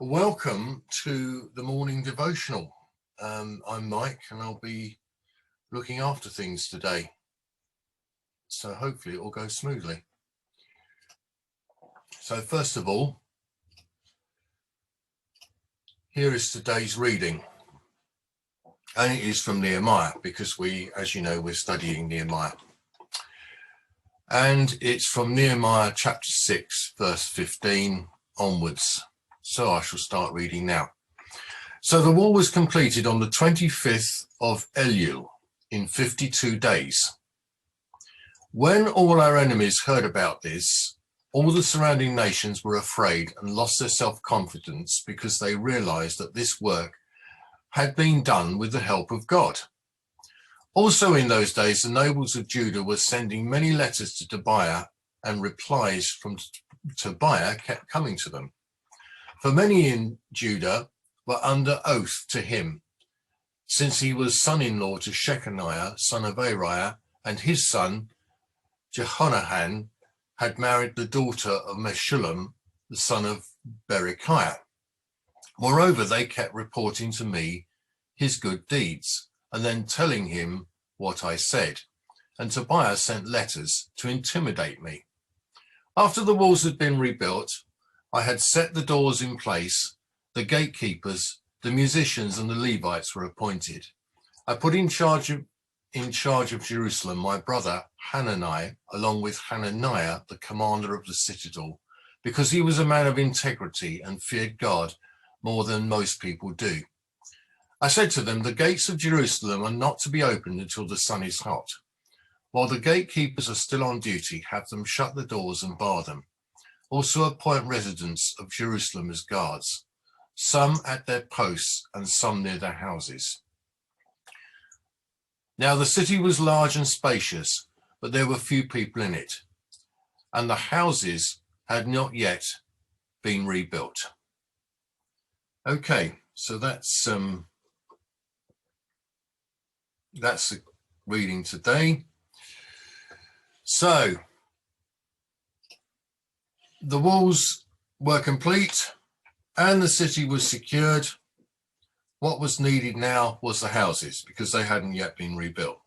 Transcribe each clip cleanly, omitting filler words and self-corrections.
Welcome to the morning devotional. I'm Mike and I'll be looking after things today. So hopefully it will go smoothly. So first of all, here is today's reading. And it is from Nehemiah because as you know, we're studying Nehemiah. And it's from Nehemiah chapter 6, verse 15 onwards. So I shall start reading now. So the wall was completed on the 25th of Elul in 52 days. When all our enemies heard about this, all the surrounding nations were afraid and lost their self-confidence because they realized that this work had been done with the help of God. Also in those days, the nobles of Judah were sending many letters to Tobiah, and replies from Tobiah kept coming to them. For many in Judah were under oath to him, since he was son-in-law to Shechaniah, son of Ariah, and his son Jehonahan had married the daughter of Meshullam, the son of Berechiah. Moreover, they kept reporting to me his good deeds, and then telling him what I said. And Tobiah sent letters to intimidate me. After the walls had been rebuilt, I had set the doors in place, the gatekeepers, the musicians, and the Levites were appointed. I put in charge of Jerusalem my brother Hanani, along with Hananiah, the commander of the citadel, because he was a man of integrity and feared God more than most people do. I said to them, the gates of Jerusalem are not to be opened until the sun is hot. While the gatekeepers are still on duty, have them shut the doors and bar them. Also appoint residents of Jerusalem as guards, some at their posts and some near their houses. Now the city was large and spacious, but there were few people in it, and the houses had not yet been rebuilt. Okay, so that's the reading today. So the walls were complete and the city was secured. What was needed now was the houses, because they hadn't yet been rebuilt.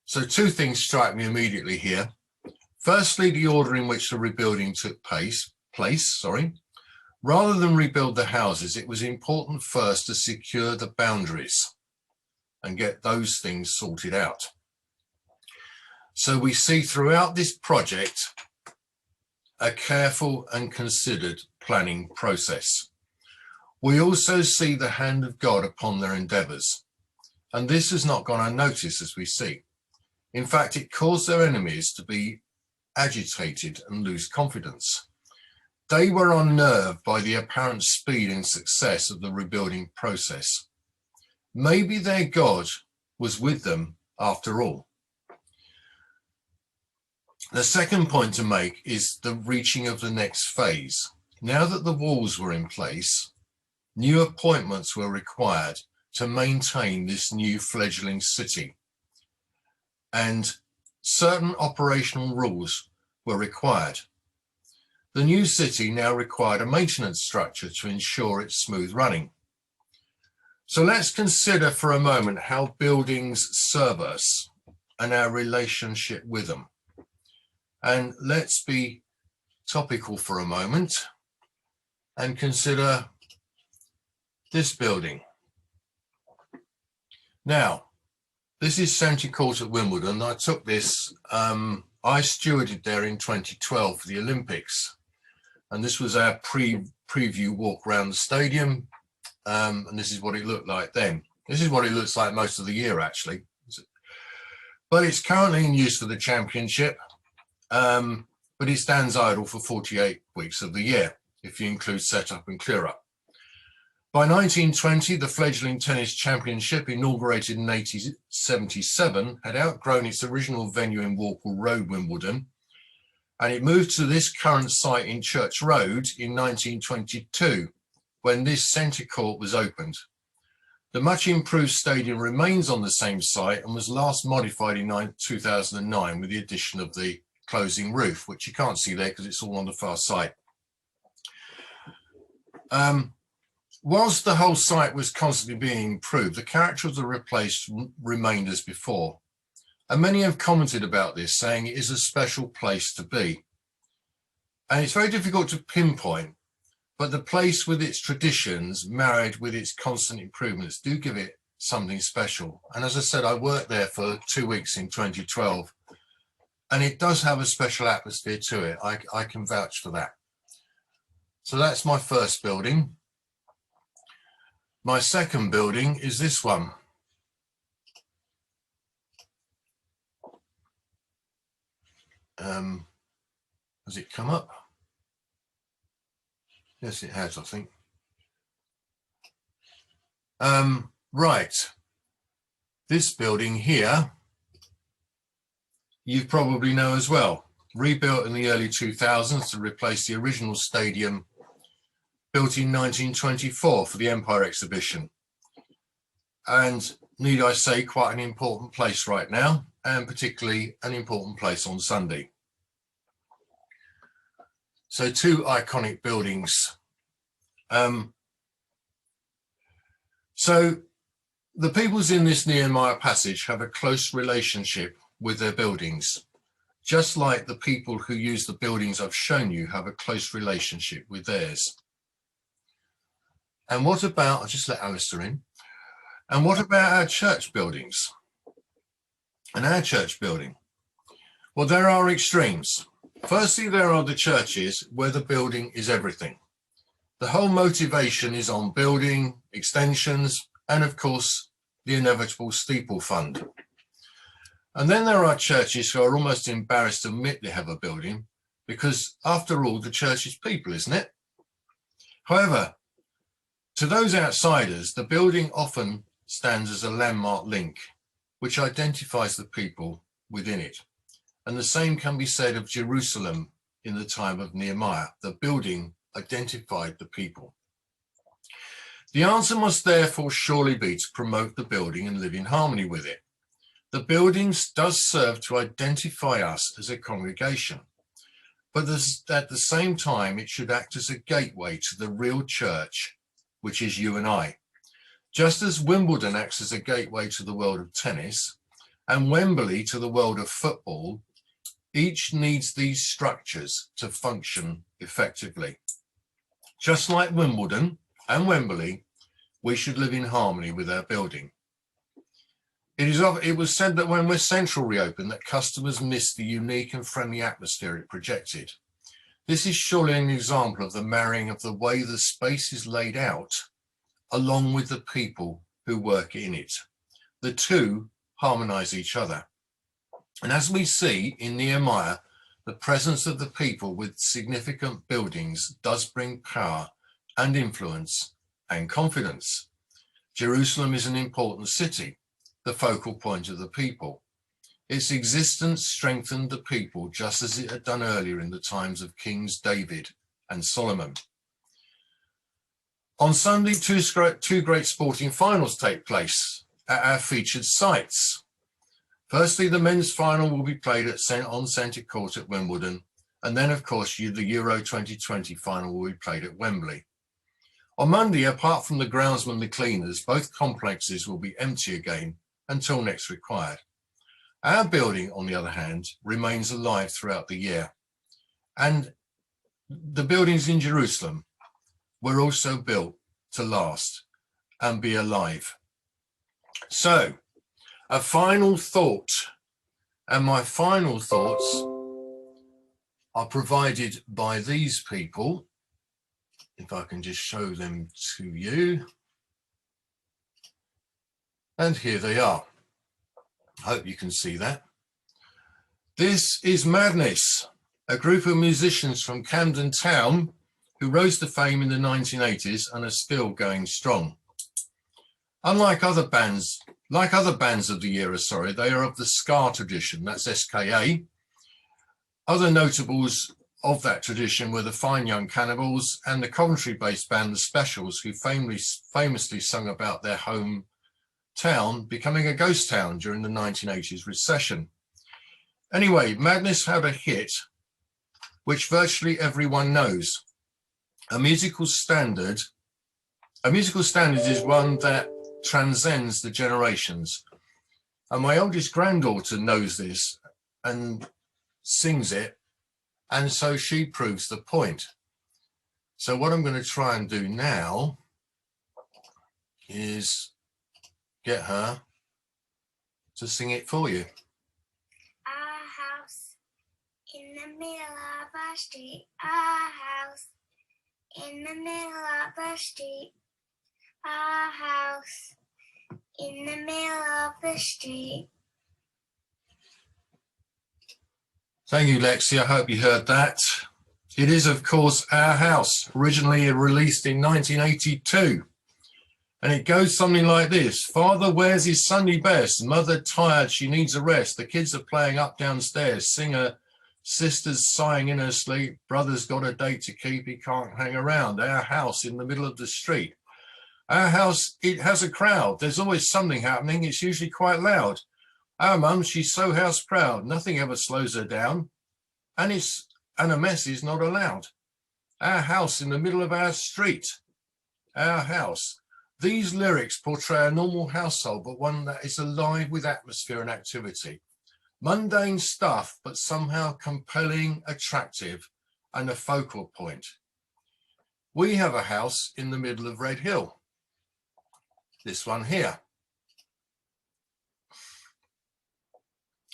So two things strike me immediately here. Firstly, the order in which the rebuilding took place. Rather than rebuild the houses, it was important first to secure the boundaries and get those things sorted out. So we see throughout this project a careful and considered planning process. We also see the hand of God upon their endeavors, and this has not gone unnoticed, as we see. In fact, it caused their enemies to be agitated and lose confidence. They were unnerved by the apparent speed and success of the rebuilding process. Maybe their God was with them after all. The second point to make is the reaching of the next phase. Now that the walls were in place, new appointments were required to maintain this new fledgling city, and certain operational rules were required. The new city now required a maintenance structure to ensure its smooth running. So let's consider for a moment how buildings serve us and our relationship with them. And let's be topical for a moment and consider this building. Now, this is Centre Court at Wimbledon. I took this, I stewarded there in 2012 for the Olympics. And this was our preview walk around the stadium. And this is what it looked like then. This is what it looks like most of the year, actually. But it's currently in use for the championship. But it stands idle for 48 weeks of the year, if you include setup and clear up. By 1920, the fledgling tennis championship, inaugurated in 1877, had outgrown its original venue in Walpole Road, Wimbledon, and it moved to this current site in Church Road in 1922, when this centre court was opened. The much improved stadium remains on the same site and was last modified in 2009 with the addition of the closing roof, which you can't see there because it's all on the far side. Whilst the whole site was constantly being improved, the character of the place remained as before. And many have commented about this, saying it is a special place to be. And it's very difficult to pinpoint, but the place with its traditions married with its constant improvements do give it something special. And as I said, I worked there for 2 weeks in 2012, and it does have a special atmosphere to it. I can vouch for that. So that's my first building. My second building is this one. Has it come up? Yes, it has, I think. Right. This building here, you probably know as well. Rebuilt in the early 2000s to replace the original stadium built in 1924 for the Empire exhibition. And need I say, quite an important place right now, and particularly an important place on Sunday. So 2 iconic buildings. So the peoples in this Nehemiah passage have a close relationship with their buildings, just like the people who use the buildings I've shown you have a close relationship with theirs. And what about, I'll just let Alistair in. And what about our church buildings? And our church building? Well, there are extremes. Firstly, there are the churches where the building is everything. The whole motivation is on building, extensions, and of course, the inevitable steeple fund. And then there are churches who are almost embarrassed to admit they have a building because, after all, the church is people, isn't it? However, to those outsiders, the building often stands as a landmark link, which identifies the people within it. And the same can be said of Jerusalem in the time of Nehemiah. The building identified the people. The answer must therefore surely be to promote the building and live in harmony with it. The buildings does serve to identify us as a congregation, but at the same time, it should act as a gateway to the real church, which is you and I. Just as Wimbledon acts as a gateway to the world of tennis and Wembley to the world of football, each needs these structures to function effectively. Just like Wimbledon and Wembley, we should live in harmony with our building. It was said that when West Central reopened, that customers missed the unique and friendly atmosphere it projected. This is surely an example of the marrying of the way the space is laid out, along with the people who work in it. The two harmonize each other. And as we see in Nehemiah, the presence of the people with significant buildings does bring power and influence and confidence. Jerusalem is an important city, the focal point of the people. Its existence strengthened the people just as it had done earlier in the times of Kings David and Solomon. On Sunday, two great sporting finals take place at our featured sites. Firstly, the men's final will be played on Centre Court at Wimbledon, and then, of course, the Euro 2020 final will be played at Wembley. On Monday, apart from the groundsmen, the cleaners, both complexes will be empty again until next required. Our building, on the other hand, remains alive throughout the year. And the buildings in Jerusalem were also built to last and be alive. So, a final thought, and my final thoughts are provided by these people. If I can just show them to you. And here they are. I hope you can see that. This is Madness, a group of musicians from Camden Town who rose to fame in the 1980s and are still going strong. Unlike other bands of the era, they are of the ska tradition, that's SKA. Other notables of that tradition were the Fine Young Cannibals and the Coventry-based band The Specials, who famously sung about their hometown becoming a ghost town during the 1980s recession. Anyway, Madness had a hit which virtually everyone knows, A musical standard is one that transcends the generations. And my oldest granddaughter knows this and sings it, and so she proves the point. So what I'm going to try and do now is get her to sing it for you. Our house in the middle of our street. Our house in the middle of the street. Our house in the middle of the street. Thank you, Lexi. I hope you heard that. It is, of course, Our House, originally released in 1982. And it goes something like this. Father wears his Sunday best. Mother tired, she needs a rest. The kids are playing up downstairs. Singer, sister's sighing in her sleep. Brother's got a date to keep. He can't hang around. Our house in the middle of the street. Our house, it has a crowd. There's always something happening. It's usually quite loud. Our mum, she's so house proud. Nothing ever slows her down. And a mess is not allowed. Our house in the middle of our street. Our house. These lyrics portray a normal household, but one that is alive with atmosphere and activity. Mundane stuff, but somehow compelling, attractive, and a focal point. We have a house in the middle of Red Hill. This one here.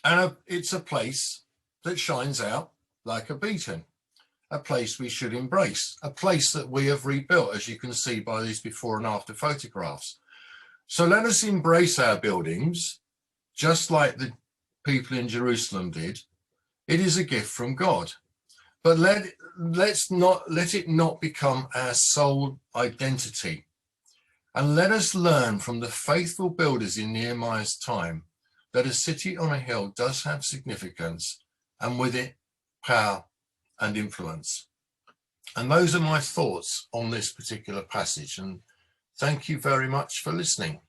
And it's a place that shines out like a beacon. A place we should embrace, a place that we have rebuilt, as you can see by these before and after photographs. So let us embrace our buildings, just like the people in Jerusalem did. It is a gift from God. But let it not become our sole identity. And let us learn from the faithful builders in Nehemiah's time that a city on a hill does have significance, and with it, power and influence. And those are my thoughts on this particular passage. And thank you very much for listening.